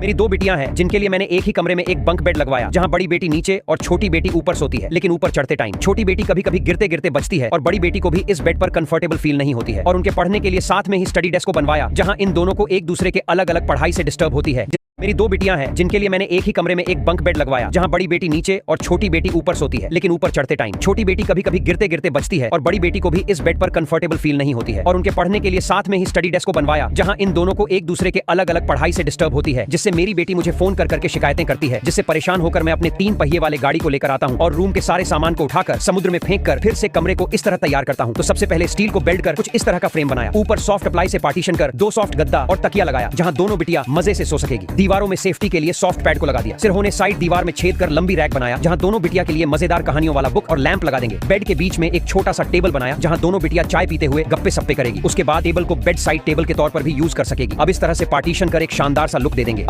मेरी दो बिटियां हैं जिनके लिए मैंने एक ही कमरे में एक बंक बेड लगवाया, जहां बड़ी बेटी नीचे और छोटी बेटी ऊपर सोती है। लेकिन ऊपर चढ़ते टाइम छोटी बेटी कभी कभी गिरते गिरते बचती है और बड़ी बेटी को भी इस बेड पर कंफर्टेबल फील नहीं होती है। और उनके पढ़ने के लिए साथ में ही स्टडी डेस्क को बनवाया, जहां इन दोनों को एक दूसरे के अलग अलग पढ़ाई से डिस्टर्ब होती है। मेरी दो बिटियां हैं जिनके लिए मैंने एक ही कमरे में एक बंक बेड लगवाया, जहां बड़ी बेटी नीचे और छोटी बेटी ऊपर सोती है। लेकिन ऊपर चढ़ते टाइम छोटी बेटी कभी कभी गिरते गिरते बचती है और बड़ी बेटी को भी इस बेड पर कंफर्टेबल फील नहीं होती है। और उनके पढ़ने के लिए साथ में ही स्टडी डेस्क को बनवाया, जहां इन दोनों को एक दूसरे के अलग अलग पढ़ाई से डिस्टर्ब होती है, जिससे मेरी बेटी मुझे फोन कर करके शिकायतें करती है, जिससे परेशान होकर मैं अपने 3 पहिए वाले गाड़ी को लेकर आता हूं और रूम के सारे सामान को उठाकर समुद्र में फेंक कर फिर से कमरे को इस तरह तैयार करता हूं। तो सबसे पहले स्टील को बेल्ट कर कुछ इस तरह का फ्रेम बनाया, ऊपर सॉफ्ट अप्लाई से पार्टीशन कर 2 सॉफ्ट गद्दा और तकिया लगाया, जहां दोनों बिटियां मजे से सो सकेगी। दीवारों में सेफ्टी के लिए सॉफ्ट पैड को लगा दिया। सिरहोने साइड दीवार में छेद कर लंबी रैक बनाया, जहां दोनों बिटिया के लिए मजेदार कहानियों वाला बुक और लैंप लगा देंगे। बेड के बीच में एक छोटा सा टेबल बनाया, जहां दोनों बिटिया चाय पीते हुए गप्पे सप्पे करेगी। उसके बाद टेबल को बेड साइड टेबल के तौर पर भी यूज कर सकेगी। अब इस तरह से पार्टीशन कर एक शानदार सा लुक दे देंगे।